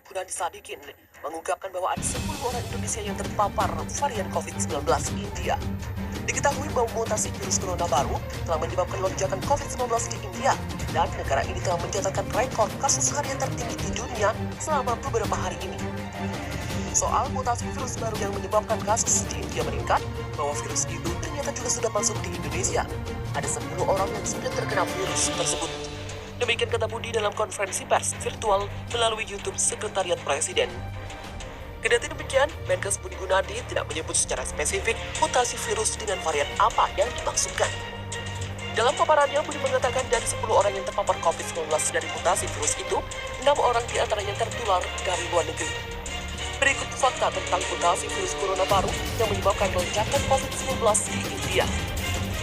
Gunadi Sadikin mengungkapkan bahwa ada 10 orang Indonesia yang terpapar varian COVID-19 India. Diketahui bahwa mutasi virus corona baru telah menyebabkan lonjakan COVID-19 di India dan negara ini telah mencatatkan rekor kasus harian tertinggi di dunia selama beberapa hari ini. Soal mutasi virus baru yang menyebabkan kasus di India meningkat, bahwa virus itu ternyata juga sudah masuk di Indonesia. Ada 10 orang yang sudah terkena virus tersebut. Demikian kata Budi dalam konferensi pers virtual melalui YouTube Sekretariat Presiden. Kendati demikian, Menkes Budi Gunadi tidak menyebut secara spesifik mutasi virus dengan varian apa yang dimaksudkan. Dalam paparannya, Budi mengatakan dari 10 orang yang terpapar COVID-19 dari mutasi virus itu, 6 orang diantaranya tertular dari luar negeri. Berikut fakta tentang mutasi virus corona baru yang menyebabkan lonjakan COVID-19 di India.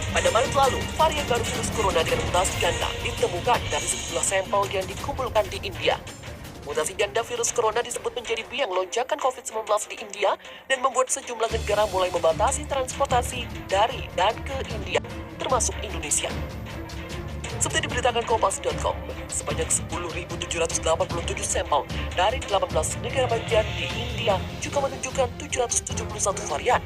Pada Maret lalu, varian baru virus corona dengan mutasi ganda ditemukan dari sejumlah sampel yang dikumpulkan di India. Mutasi ganda virus corona disebut menjadi biang lonjakan COVID-19 di India dan membuat sejumlah negara mulai membatasi transportasi dari dan ke India, termasuk Indonesia. Seperti diberitakan Kompas.com, sebanyak 10.787 sampel dari 18 negara bagian di India juga menunjukkan 771 varian,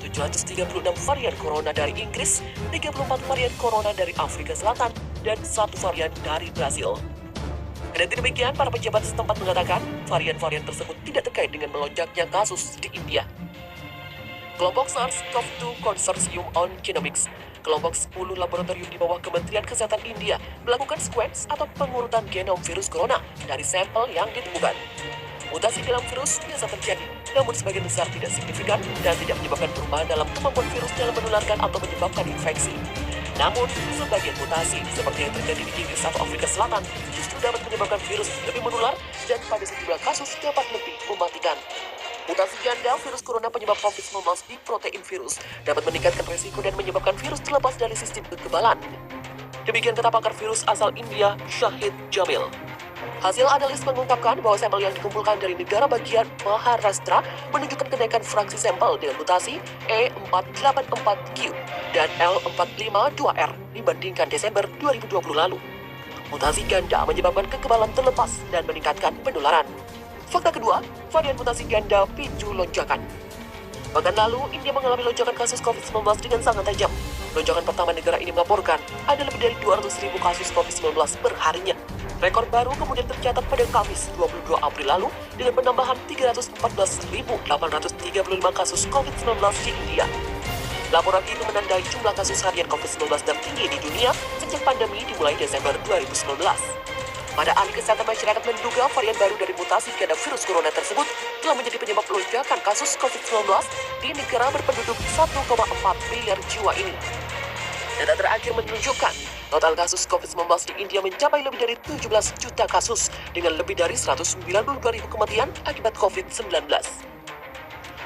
736 varian corona dari Inggris, 34 varian corona dari Afrika Selatan, dan 1 varian dari Brasil. Kendati demikian, para pejabat setempat mengatakan varian-varian tersebut tidak terkait dengan melonjaknya kasus di India. Kelompok SARS-CoV-2 Consortium on Genomics, kelompok 10 laboratorium di bawah Kementerian Kesehatan India melakukan sequence atau pengurutan genom virus corona dari sampel yang ditemukan. Mutasi dalam virus biasa terjadi, namun sebagian besar tidak signifikan dan tidak menyebabkan perubahan dalam kemampuan virus dalam menularkan atau menyebabkan infeksi. Namun, sebagian mutasi seperti yang terjadi di Inggris atau Afrika Selatan justru dapat menyebabkan virus lebih menular dan pada sejumlah kasus dapat lebih mematikan. Mutasi ganda virus corona penyebab COVID-19 di protein virus dapat meningkatkan risiko dan menyebabkan virus terlepas dari sistem kekebalan. Demikian kata pakar virus asal India, Shahid Jamil. Hasil analisis mengungkapkan bahwa sampel yang dikumpulkan dari negara bagian Maharashtra menunjukkan kenaikan fraksi sampel dengan mutasi E484Q dan L452R dibandingkan Desember 2020 lalu. Mutasi ganda menyebabkan kekebalan terlepas dan meningkatkan penularan. Fakta kedua, varian mutasi ganda picu lonjakan. Pekan lalu, India mengalami lonjakan kasus COVID-19 dengan sangat tajam. Lonjakan pertama negara ini melaporkan ada lebih dari 200.000 kasus COVID-19 per harinya. Rekor baru kemudian tercatat pada Kamis 22 April lalu dengan penambahan 314.835 kasus COVID-19 di India. Laporan itu menandai jumlah kasus harian COVID-19 tertinggi di dunia sejak pandemi dimulai Desember 2019. Pada ahli kesehatan masyarakat menduga varian baru dari mutasi ganda virus corona tersebut telah menjadi penyebab lonjakan kasus COVID-19 di negara berpenduduk 1,4 miliar jiwa ini. Data terakhir menunjukkan total kasus COVID-19 di India mencapai lebih dari 17 juta kasus dengan lebih dari 192.000 kematian akibat COVID-19.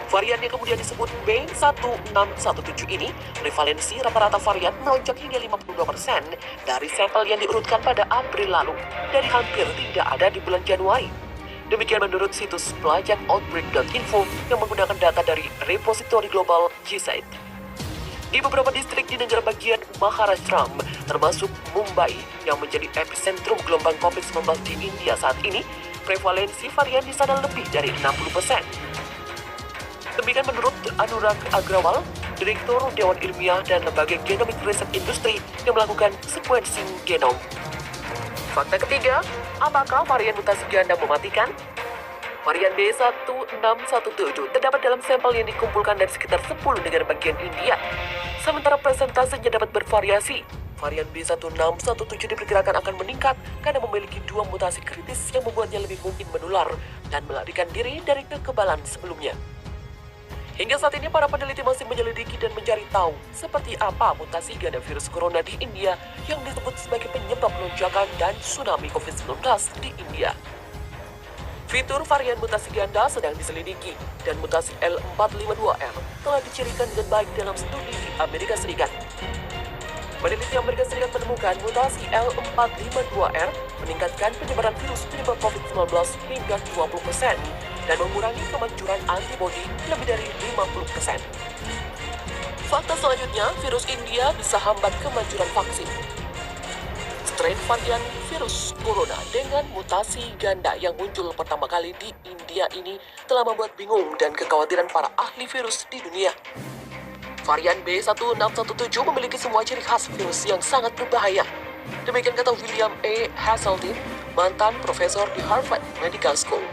Varian yang kemudian disebut B1617 ini, prevalensi rata-rata varian melonjak hingga 52% dari sampel yang diurutkan pada April lalu, dari hampir tidak ada di bulan Januari. Demikian menurut situs pelajaroutbreak.info yang menggunakan data dari repositori global GSite. Di beberapa distrik di negara bagian Maharashtra, termasuk Mumbai yang menjadi epicentrum gelombang COVID-19 di India saat ini, prevalensi varian di sana lebih dari 60%. Demikian menurut Anurag Agrawal, Direktur Dewan Ilmiah dan Lembaga Genomic Research Industry yang melakukan sequencing genom. Fakta ketiga, apakah varian mutasi ganda mematikan? Varian B1617 terdapat dalam sampel yang dikumpulkan dari sekitar 10 negara bagian India. Sementara presentasenya dapat bervariasi. Varian B1617 diperkirakan akan meningkat karena memiliki 2 mutasi kritis yang membuatnya lebih mungkin menular dan melarikan diri dari kekebalan sebelumnya. Hingga saat ini, para peneliti masih menyelidiki dan mencari tahu seperti apa mutasi ganda virus corona di India yang disebut sebagai penyebab lonjakan dan tsunami COVID-19 di India. Fitur varian mutasi ganda sedang diselidiki dan mutasi L452R telah dicirikan dengan baik dalam studi di Amerika Serikat. Peneliti Amerika Serikat menemukan mutasi L452R meningkatkan penyebaran virus penyebab COVID-19 hingga 20% dan mengurangi kemanjuran antibodi lebih dari 50%. Fakta selanjutnya, virus India bisa hambat kemanjuran vaksin. Strain varian virus corona dengan mutasi ganda yang muncul pertama kali di India ini telah membuat bingung dan kekhawatiran para ahli virus di dunia. Varian B1617 memiliki semua ciri khas virus yang sangat berbahaya. Demikian kata William A. Hasseltine, mantan profesor di Harvard Medical School,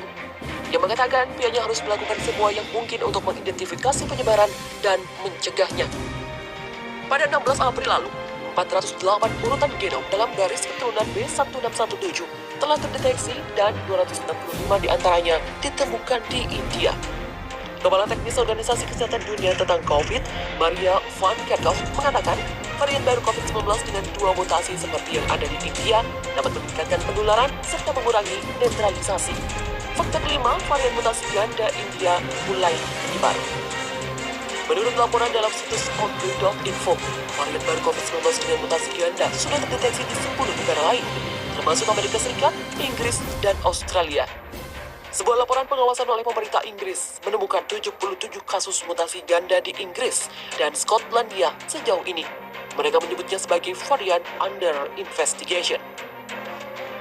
yang mengatakan pihaknya harus melakukan semua yang mungkin untuk mengidentifikasi penyebaran dan mencegahnya. Pada 16 April lalu, 408 urutan genom dalam garis keturunan B1617 telah terdeteksi dan 265 diantaranya ditemukan di India. Kepala Teknis Organisasi Kesehatan Dunia tentang COVID, Maria Van Kerkhove, mengatakan varian baru COVID-19 dengan dua mutasi seperti yang ada di India dapat meningkatkan penularan serta mengurangi netralisasi. Fakta kelima, varian mutasi ganda India mulai menyebar. Menurut laporan dalam situs outbreak.info, varian baru COVID-19 dengan mutasi ganda sudah terdeteksi di 10 negara lain, termasuk Amerika Serikat, Inggris, dan Australia. Sebuah laporan pengawasan oleh pemerintah Inggris menemukan 77 kasus mutasi ganda di Inggris dan Skotlandia sejauh ini. Mereka menyebutnya sebagai varian under investigation.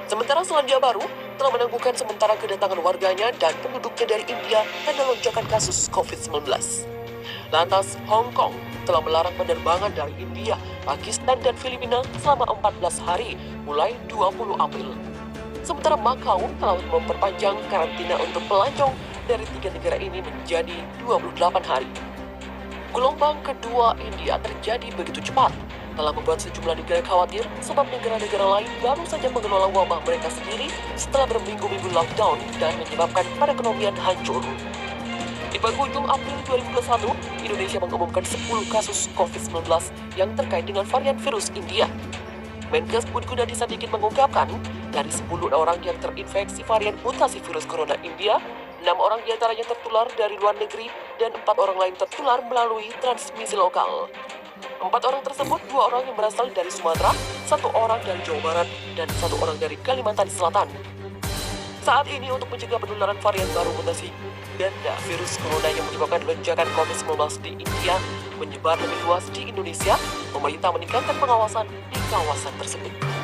Sementara Selandia Baru telah menangguhkan sementara kedatangan warganya dan penduduknya dari India karena lonjakan kasus COVID-19. Lantas, Hong Kong telah melarang penerbangan dari India, Pakistan, dan Filipina selama 14 hari mulai 20 April. Sementara Macau telah memperpanjang karantina untuk pelancong dari 3 negara ini menjadi 28 hari. Gelombang kedua India terjadi begitu cepat, telah membuat sejumlah negara khawatir sebab negara-negara lain baru saja mengelola wabah mereka sendiri setelah berminggu-minggu lockdown dan menyebabkan perekonomian hancur. Di penghujung April 2021, Indonesia mengumumkan 10 kasus COVID-19 yang terkait dengan varian virus India. Menkes Budi Gunadi Sadikin mengungkapkan, dari 10 orang yang terinfeksi varian mutasi virus corona India, 6 orang diantaranya tertular dari luar negeri dan 4 orang lain tertular melalui transmisi lokal. 4 orang tersebut, 2 orang yang berasal dari Sumatera, 1 orang dari Jawa Barat, dan 1 orang dari Kalimantan Selatan. Saat ini untuk mencegah penularan varian baru mutasi ganda virus corona yang menyebabkan lonjakan COVID-19 di India menyebar lebih luas di Indonesia, pemerintah meningkatkan pengawasan di kawasan tersebut.